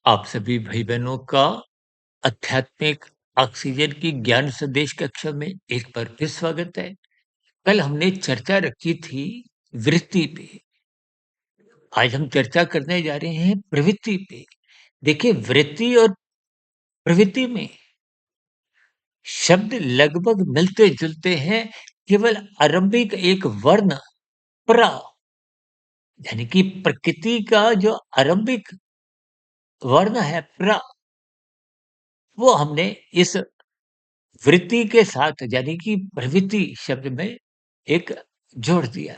आप सभी भाई-बहनों का आध्यात्मिक ऑक्सीजन की ज्ञान संदेश कक्षा में एक बार फिर स्वागत है। कल हमने चर्चा रखी थी वृत्ति पे। आज हम चर्चा करने जा रहे हैं प्रवृत्ति पे। देखिए वृत्ति और प्रवृत्ति में शब्द लगभग मिलते-जुलते हैं, केवल आरंभिक एक वर्ण प्र यानी कि प्रकृति का जो आरंभिक वर्ण है प्र, वो हमने इस वृत्ति के साथ यानी कि प्रवृत्ति शब्द में एक जोड़ दिया।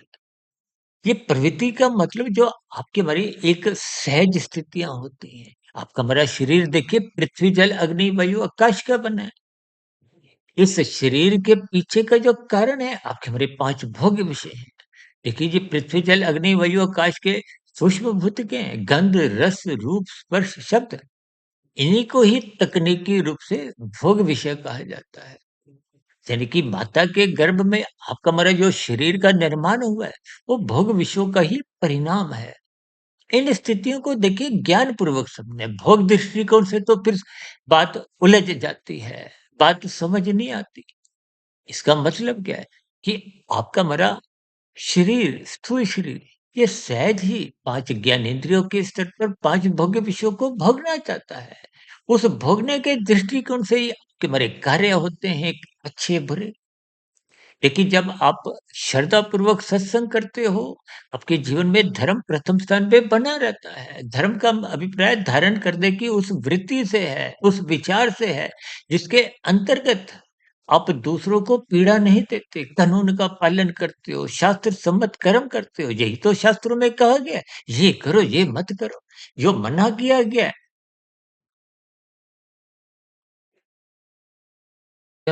ये प्रवृत्ति का मतलब जो आपकी हमारी एक सहज स्थितियाँ होती हैं। आपका हमारा शरीर देखिए पृथ्वी, जल, अग्नि, वायु, आकाश का बना है। इस शरीर के पीछे का जो कारण है आपके हमारे 5 भोग्य विषय हैं। देखिए ये पृथ्वी, जल, अग्नि, वायु, आकाश के सूक्ष्म भूत क्या हैं? गंध, रस, रूप, स्पर्श, शब्द। इन्हीं को ही तकनीकी रूप से भोग विषय कहा जाता है। यानी कि माता के गर्भ में आपका हमारा जो शरीर का निर्माण हुआ है, वो भोग विषयों का ही परिणाम है। इन स्थितियों को देखिए ज्ञान पूर्वक समझें। भोग दृष्टिकोण से तो फिर बात उलझ जाती है, बात समझ नहीं आती। इसका मतलब क्या है कि आपका हमारा शरीर, स्थूल शरीर, ये सहज ही 5 ज्ञानेंद्रियों के स्तर पर 5 भोग्य विषयों को भोगना चाहता है। उस भोगने के दृष्टिकोण से ही आपके हमारे कार्य होते हैं अच्छे-बुरे। लेकिन जब आप श्रद्धापूर्वक सत्संग करते हो, आपके जीवन में धर्म प्रथम स्थान पे बना रहता है। धर्म का अभिप्राय धारण करने की उस वृत्ति से है, उस विचार से है, जिसके अंतर्गत आप दूसरों को पीड़ा नहीं देते, कानून का पालन करते हो, शास्त्र सम्मत कर्म करते हो। यही तो शास्त्रों में कहा गया है, ये करो, ये मत करो। जो मना किया गया है,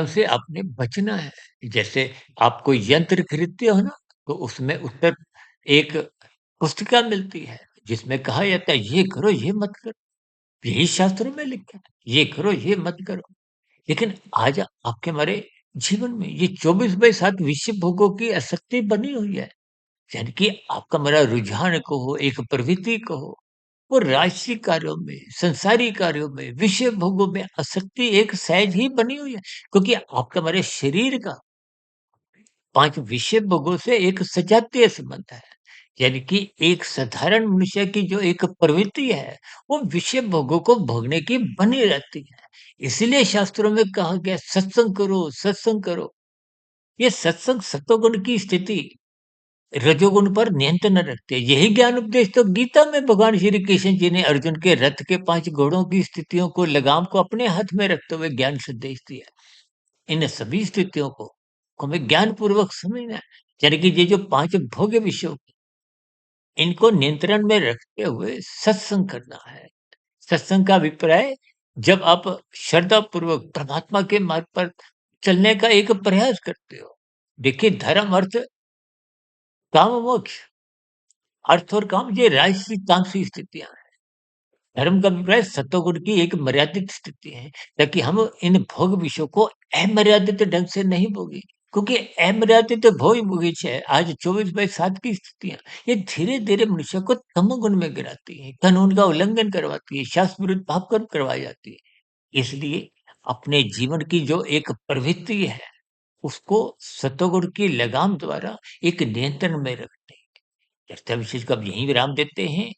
से आपने बचना है। जैसे आप कोई यंत्र खरीदते हो ना, तो उसमें उत्तर एक पुस्तिका मिलती है, जिसमें कहा जाता है ये करो, ये मत करो। यही शास्त्रों में लिखा है, ये करो, ये मत करो। लेकिन आज आपके हमारे जीवन में ये 24/7 विषय भोगों की आसक्ति बनी हुई है। यानी कि आपका हमारा रुझान कहो, एक प्रवृत्ति कहो, वो राष्ट्रीय कार्यों में, संसारी कार्यों में, विषय भोगों में आसक्ति एक सहज ही बनी हुई है। क्योंकि आपका हमारे शरीर का 5 विषय भोगों से एक सजातीय संबंध है। यानी कि एक साधारण मनुष्य की जो एक प्रवृत्ति है, वो विषय भोगों को भोगने की बनी रहती है। इसीलिए शास्त्रों में कहा गया सत्संग करो, सत्संग करो। ये सत्संग सत्वगुण की स्थिति रजोगुण पर नियंत्रण रखते हैं। यही ज्ञान उपदेश तो गीता में भगवान श्री कृष्ण जी ने अर्जुन के रथ के 5 घोड़ों की स्थितियों को, लगाम को अपने हाथ में रखते हुए ज्ञान संदेश दिया। इन सभी स्थितियों को हमें ज्ञानपूर्वक समझना है। यानी कि ये जो 5 भोग्य विषयों, इनको नियंत्रण में रखते हुए सत्संग करना है। सत्संग का अभिप्राय जब आप श्रद्धापूर्वक परमात्मा के मार्ग पर चलने का एक प्रयास करते हो। देखिए धर्म, अर्थ, काम, मोक्ष। अर्थ और काम ये राजसी तामसी स्थितियाँ हैं। धर्म का अभिप्राय सत्वगुण की एक मर्यादित स्थिति है, ताकि हम इन भोग विषयों को अमर्यादित ढंग से नहीं भोगे। क्योंकि अमर्यादित भोग बगीच है आज 24/7 की स्थितियां, ये धीरे धीरे मनुष्य को तमोगुण में गिराती है, कानून का उल्लंघन करवाती है, शास्त्र विरुद्ध पाप कर्म करवाई जाती है। इसलिए अपने जीवन की जो एक प्रवृत्ति है, उसको सत्वगुण की लगाम द्वारा एक नियंत्रण में रखते हैं। चर्चा विशेष को अब यहीं विराम देते हैं।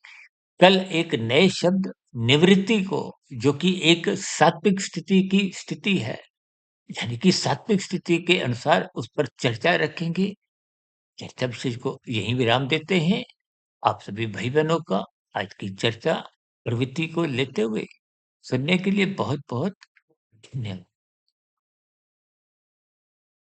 कल एक नए शब्द निवृत्ति को, जो कि एक सात्विक स्थिति की स्थिति है, यानी कि सात्विक स्थिति के अनुसार उस पर चर्चा रखेंगे। चर्चा विशेष को यहीं विराम देते हैं। आप सभी भाई बहनों का आज की चर्चा प्रवृत्ति को लेते हुए सुनने के लिए बहुत बहुत धन्यवाद।